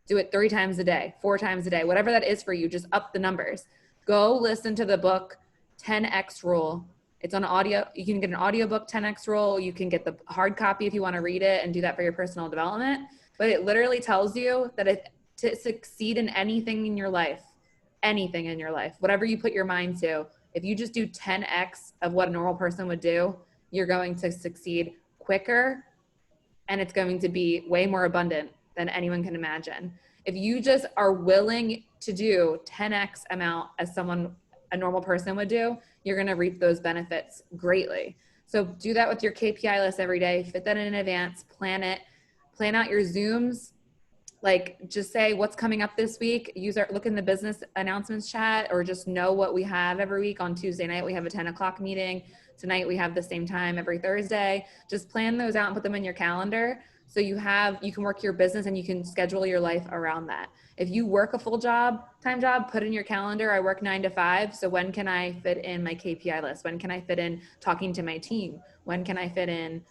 Speaker 6: Do it 3 times a day, 4 times a day, whatever that is for you, just up the numbers. Go listen to the book 10X Rule. It's on audio. You can get an audiobook 10X Rule. You can get the hard copy if you want to read it and do that for your personal development. But it literally tells you that to succeed in anything in your life, whatever you put your mind to, if you just do 10X of what a normal person would do, you're going to succeed quicker and it's going to be way more abundant than anyone can imagine. If you just are willing to do 10X amount as a normal person would do, you're going to reap those benefits greatly. So do that with your KPI list every day, fit that in advance, plan it, plan out your Zooms, like just say what's coming up this week, look in the business announcements chat, or just know what we have every week. On Tuesday night, we have a 10 o'clock meeting. Tonight we have the same time every Thursday. Just plan those out and put them in your calendar. So you can work your business and you can schedule your life around that. If you work a time job, put in your calendar, I work 9 to 5. So when can I fit in my KPI list? When can I fit in talking to my team? When can I fit in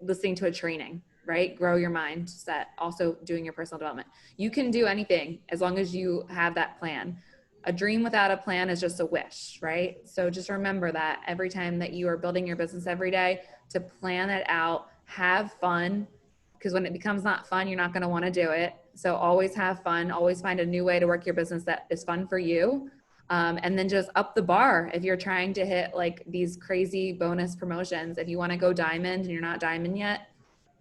Speaker 6: listening to a training, right? Grow your mindset, also doing your personal development. You can do anything as long as you have that plan. A dream without a plan is just a wish, right? So just remember that every time that you are building your business every day, to plan it out, have fun, because when it becomes not fun, you're not going to want to do it. So always have fun, always find a new way to work your business that is fun for you. And then just up the bar if you're trying to hit like these crazy bonus promotions. If you want to go diamond and you're not diamond yet,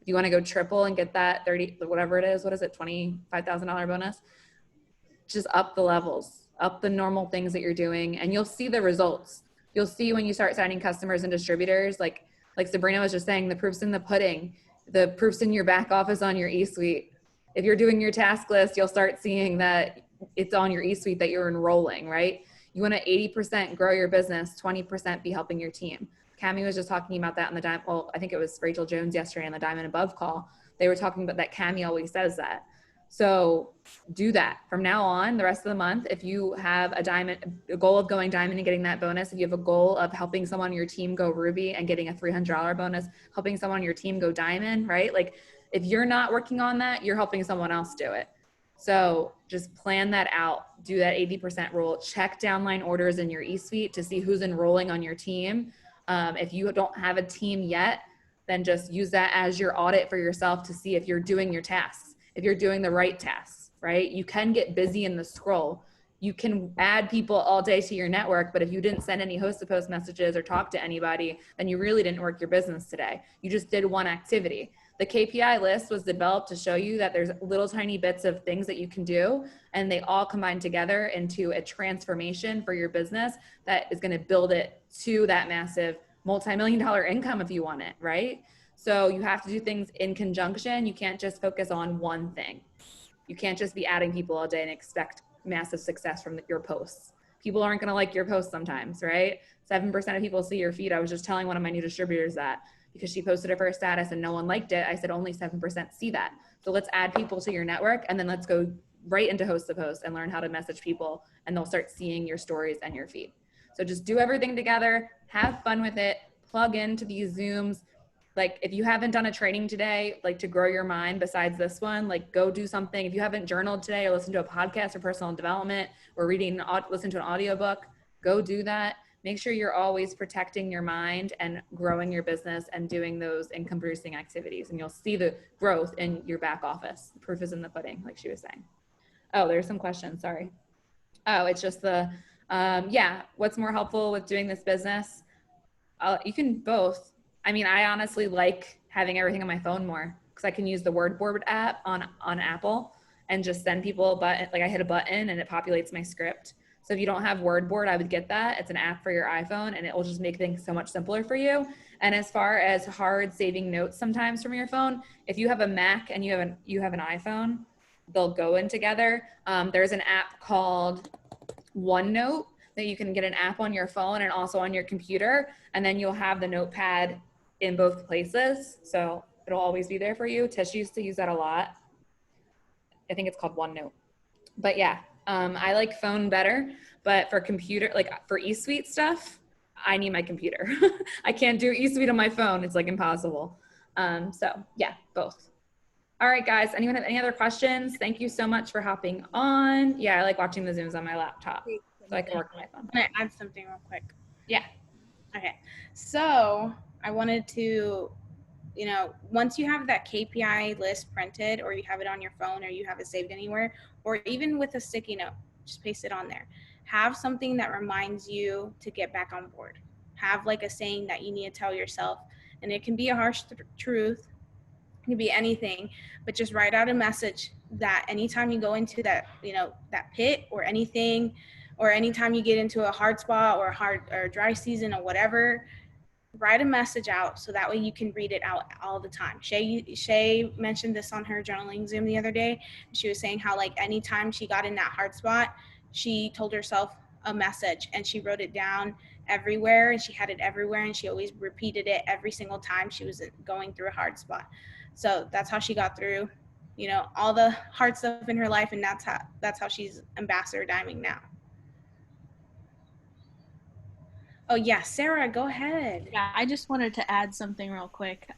Speaker 6: if you want to go triple and get that 30, whatever it is, what is it, $25,000 bonus, just up the levels, up the normal things that you're doing, and you'll see the results. You'll see when you start signing customers and distributors, like Sabrina was just saying, the proof's in the pudding, the proof's in your back office on your eSuite. If you're doing your task list, you'll start seeing that it's on your eSuite that you're enrolling, right? You want to 80% grow your business, 20% be helping your team. Cami was just talking about that I think it was Rachel Jones yesterday on the Diamond Above call. They were talking about that. Cami always says that. So do that from now on, the rest of the month. If you have a goal of going diamond and getting that bonus, if you have a goal of helping someone on your team go ruby and getting a $300 bonus, helping someone on your team go diamond, right? Like if you're not working on that, you're helping someone else do it. So just plan that out, do that 80% rule, check downline orders in your eSuite to see who's enrolling on your team. If you don't have a team yet, then just use that as your audit for yourself to see if you're doing your tasks. if you're doing the right tasks, right? You can get busy in the scroll. You can add people all day to your network, but if you didn't send any host to post messages or talk to anybody, then you really didn't work your business today. You just did one activity. The KPI list was developed to show you that there's little tiny bits of things that you can do, and they all combine together into a transformation for your business that is going to build it to that massive multi-million-dollar income if you want it, right? So you have to do things in conjunction. You can't just focus on one thing. You can't just be adding people all day and expect massive success from your posts. People aren't going to like your posts sometimes, right? 7% of people see your feed. I was just telling one of my new distributors that because she posted it for a status and no one liked it. I said only 7% see that. So let's add people to your network, and then let's go right into host to post and learn how to message people, and they'll start seeing your stories and your feed. So just do everything together, have fun with it, plug into these Zooms. Like if you haven't done a training today, like to grow your mind besides this one, like go do something. If you haven't journaled today or listened to a podcast or personal development or listen to an audiobook, go do that. Make sure you're always protecting your mind and growing your business and doing those income producing activities. And you'll see the growth in your back office. The proof is in the pudding, like she was saying. Oh, there's some questions, sorry. Oh, it's just what's more helpful with doing this business? You can both. I mean, I honestly like having everything on my phone more because I can use the word board app on Apple and just send people a button. Like I hit a button and it populates my script. So if you don't have word board, I would get that. It's an app for your iPhone and it will just make things so much simpler for you. And as far as hard saving notes sometimes from your phone, if you have a Mac and you have an iPhone, they'll go in together. There's an app called OneNote that you can get an app on your phone and also on your computer, and then you'll have the notepad in both places. So it'll always be there for you. Tish used to use that a lot. I think it's called OneNote. But yeah, I like phone better, but for computer, like for eSuite stuff, I need my computer. I can't do eSuite on my phone. It's like impossible. So yeah, both. All right, guys, anyone have any other questions? Thank you so much for hopping on. Yeah, I like watching the Zooms on my laptop, so I can work on my phone.
Speaker 1: Can I add something real quick?
Speaker 6: Yeah.
Speaker 1: Okay. So I wanted to, once you have that KPI list printed or you have it on your phone or you have it saved anywhere, or even with a sticky note, just paste it on there. Have something that reminds you to get back on board. Have like a saying that you need to tell yourself, and it can be a harsh truth. It can be anything, but just write out a message that anytime you go into that, that pit or anything, or anytime you get into a hard spot or dry season or whatever, write a message out so that way you can read it out all the time. Shay mentioned this on her journaling Zoom the other day. She was saying how like anytime she got in that hard spot, she told herself a message and she wrote it down everywhere, and she had it everywhere, and she always repeated it every single time she was going through a hard spot. So that's how she got through, all the hard stuff in her life, and that's how she's Ambassador Diamond now. Oh yeah, Sarah, go ahead.
Speaker 9: Yeah, I just wanted to add something real quick.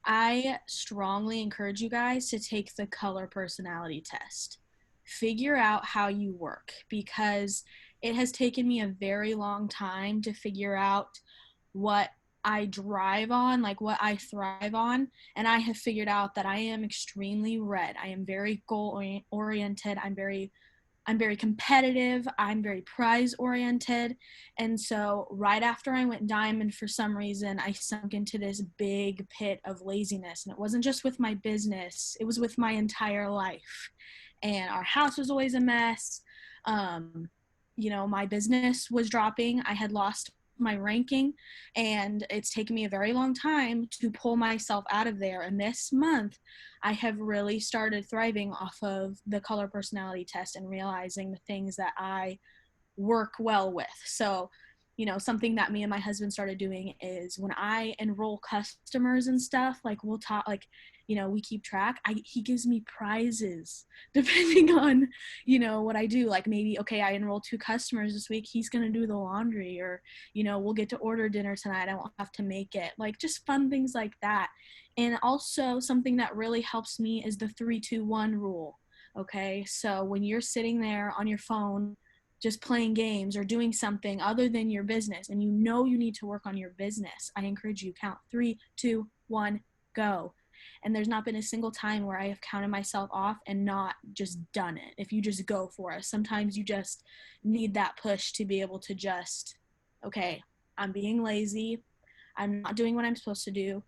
Speaker 9: I strongly encourage you guys to take the color personality test. Figure out how you work, because it has taken me a very long time to figure out what I drive on, like what I thrive on. And I have figured out that I am extremely red. I am very goal oriented. I'm very competitive. I'm very prize oriented. And so right after I went diamond, for some reason, I sunk into this big pit of laziness. And it wasn't just with my business, it was with my entire life. And our house was always a mess. My business was dropping. I had lost my ranking, and it's taken me a very long time to pull myself out of there. And this month I have really started thriving off of the color personality test and realizing the things that I work well with. So something that me and my husband started doing is when I enroll customers and stuff, like we'll talk, like we keep track. He gives me prizes depending on what I do. Like maybe, okay, I enrolled 2 customers this week, he's gonna do the laundry, or we'll get to order dinner tonight, I won't have to make it. Like just fun things like that. And also something that really helps me is the 3-2-1 rule. Okay, so when you're sitting there on your phone just playing games or doing something other than your business, and you need to work on your business, I encourage you, count 3, 2, 1, go. And there's not been a single time where I have counted myself off and not just done it. If you just go for it, sometimes you just need that push to be able to just, okay, I'm being lazy. I'm not doing what I'm supposed to do.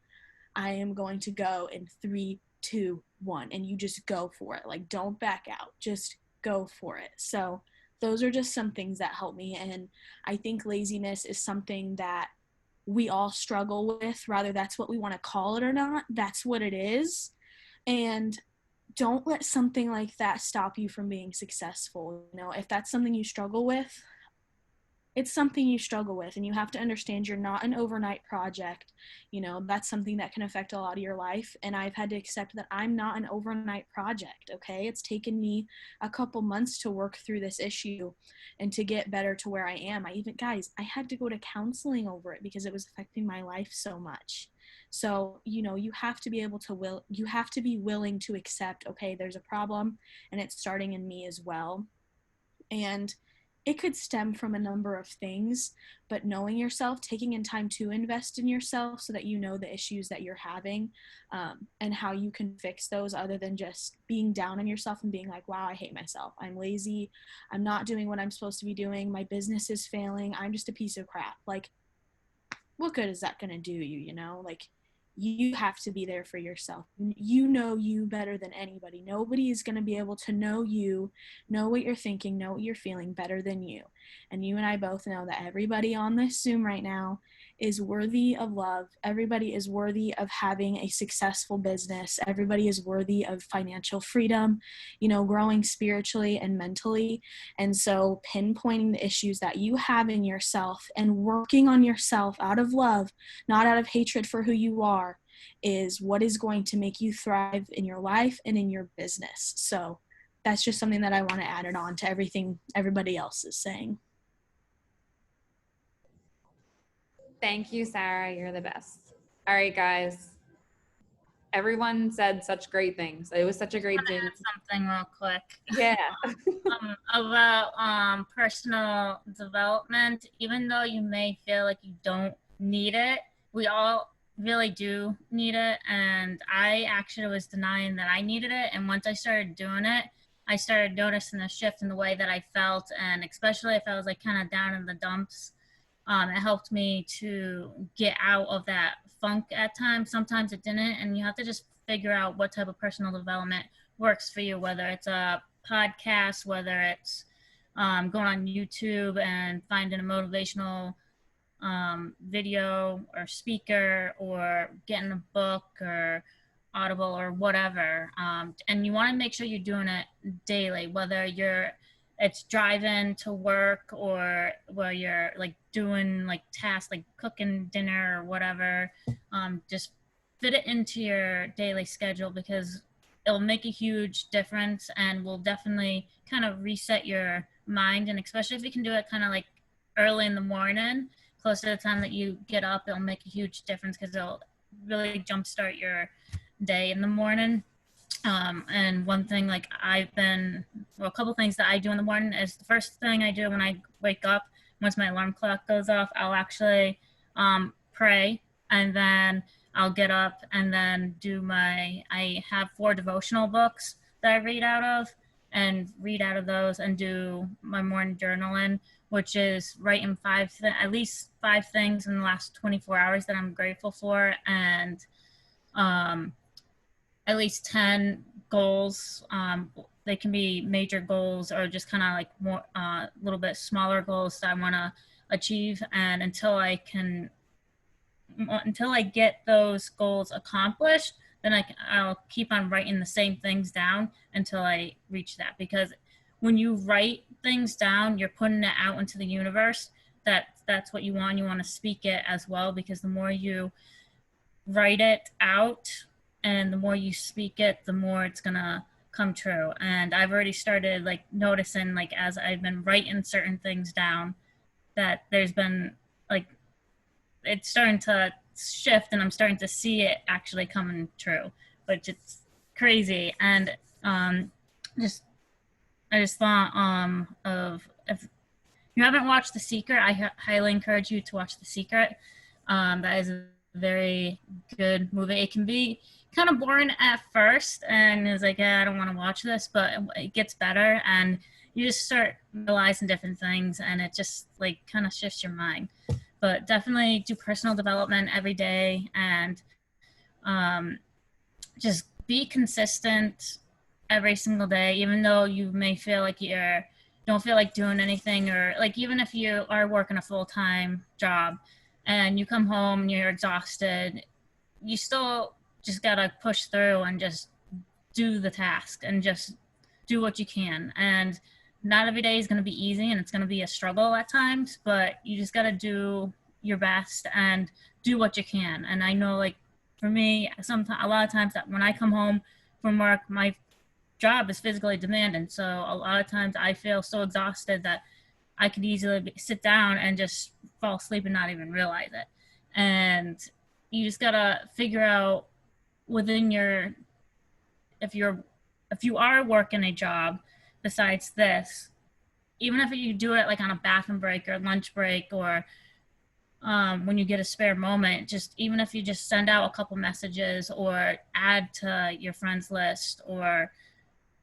Speaker 9: I am going to go in 3, 2, 1. And you just go for it. Like, don't back out. Just go for it. So those are just some things that help me. And I think laziness is something that we all struggle with, rather that's what we want to call it or not. That's what it is. And don't let something like that stop you from being successful. You know, if that's something you struggle with, it's something you struggle with, and you have to understand you're not an overnight project. You know, that's something that can affect a lot of your life, and I've had to accept that I'm not an overnight project. Okay, it's taken me a couple months to work through this issue and to get better to where I am. I had to go to counseling over it because it was affecting my life so much. So, you know, you have to be able to you have to be willing to accept, okay, there's a problem and it's starting in me as well. And it could stem from a number of things, but knowing yourself, taking in time to invest in yourself so that you know the issues that you're having, and how you can fix those, other than just being down on yourself and being like, wow, I hate myself. I'm lazy. I'm not doing what I'm supposed to be doing. My business is failing. I'm just a piece of crap. Like, what good is that going to do you, you know? Like, you have to be there for yourself. You know you better than anybody. Nobody is going to be able to know you, know what you're thinking, know what you're feeling better than you. And you and I both know that everybody on this Zoom right now is worthy of love. Everybody is worthy of having a successful business. Everybody is worthy of financial freedom, you know, growing spiritually and mentally. And so pinpointing the issues that you have in yourself and working on yourself out of love, not out of hatred for who you are, is what is going to make you thrive in your life and in your business. So that's just something that I want to add it on to everything everybody else is saying.
Speaker 6: Thank you, Sarah. You're the best. All right, guys. Everyone said such great things. It was such a great Zoom.
Speaker 8: Something real quick.
Speaker 6: Yeah.
Speaker 8: About personal development. Even though you may feel like you don't need it, we all really do need it. And I actually was denying that I needed it. And once I started doing it, I started noticing a shift in the way that I felt. And especially if I was like kind of down in the dumps, it helped me to get out of that funk at times. Sometimes it didn't, and you have to just figure out what type of personal development works for you, whether it's a podcast, whether it's going on YouTube and finding a motivational video or speaker, or getting a book or Audible or whatever. And you want to make sure you're doing it daily, whether it's driving to work or where you're like doing like tasks like cooking dinner or whatever. Just fit it into your daily schedule, because it'll make a huge difference and will definitely kind of reset your mind. And especially if you can do it kind of like early in the morning, close to the time that you get up, it'll make a huge difference because it'll really jumpstart your day in the morning. And one thing like a couple things that I do in the morning is, the first thing I do when I wake up, once my alarm clock goes off, I'll actually pray, and then I'll get up and then I have 4 devotional books that I read out of those, and do my morning journaling, which is writing at least 5 things in the last 24 hours that I'm grateful for, and at least 10 goals. They can be major goals or just kind of like more little bit smaller goals that I want to achieve. And until I get those goals accomplished, then I'll keep on writing the same things down until I reach that. Because when you write things down, you're putting it out into the universe. That's what you want. You want to speak it as well, because the more you write it out and the more you speak it, the more it's gonna come true. And I've already started like noticing, like as I've been writing certain things down, that there's been like, it's starting to shift and I'm starting to see it actually coming true, which it's crazy. And I just thought of, if you haven't watched The Secret, I highly encourage you to watch The Secret. That is a very good movie. It can be kind of boring at first, and it's like, yeah, I don't want to watch this, but it gets better, and you just start realizing different things, and it just like kind of shifts your mind. But definitely do personal development every day, and just be consistent every single day, even though you may feel like you're don't feel like doing anything, or like even if you are working a full-time job and you come home and you're exhausted, you still just gotta push through and just do the task and just do what you can. And not every day is going to be easy, and it's going to be a struggle at times, but you just got to do your best and do what you can. And I know, like, for me, sometimes a lot of times that when I come home from work, my job is physically demanding, so a lot of times I feel so exhausted that I could easily sit down and just fall asleep and not even realize it. And you just gotta figure out within your, if you are working a job besides this, even if you do it like on a bathroom break or lunch break, or when you get a spare moment, just even if you just send out a couple messages or add to your friends list or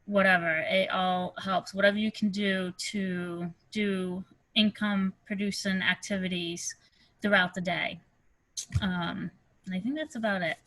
Speaker 8: whatever, it all helps. Whatever you can do to do income producing activities throughout the day. And I think that's about it.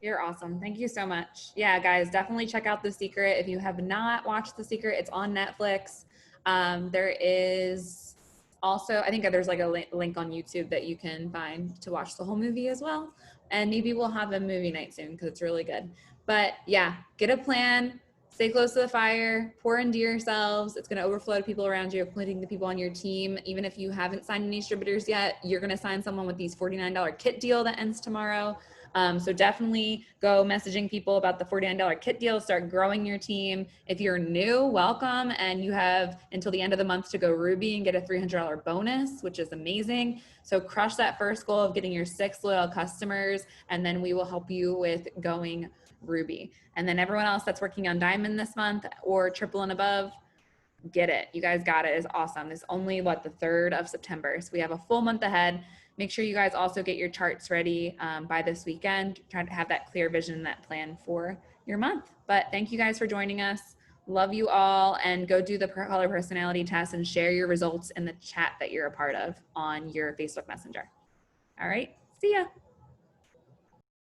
Speaker 6: You're awesome. Thank you so much. Yeah, guys, definitely check out The Secret. If you have not watched The Secret, it's on Netflix. There is also, I think there's like a link on YouTube that you can find to watch the whole movie as well. And maybe we'll have a movie night soon because it's really good. But yeah, get a plan, stay close to the fire, pour into yourselves. It's going to overflow to people around you, including the people on your team. Even if you haven't signed any distributors yet, you're going to sign someone with these $49 kit deal that ends tomorrow. So definitely go messaging people about the $49 kit deal, start growing your team. If you're new, welcome. And you have until the end of the month to go Ruby and get a $300 bonus, which is amazing. So crush that first goal of getting your 6 loyal customers, and then we will help you with going Ruby. And then everyone else that's working on Diamond this month or triple and above, get it. You guys got it. It's awesome. It's only the 3rd of September. So we have a full month ahead. Make sure you guys also get your charts ready by this weekend. Try to have that clear vision and that plan for your month. But thank you guys for joining us. Love you all, and go do the color personality test and share your results in the chat that you're a part of on your Facebook Messenger. All right. See ya.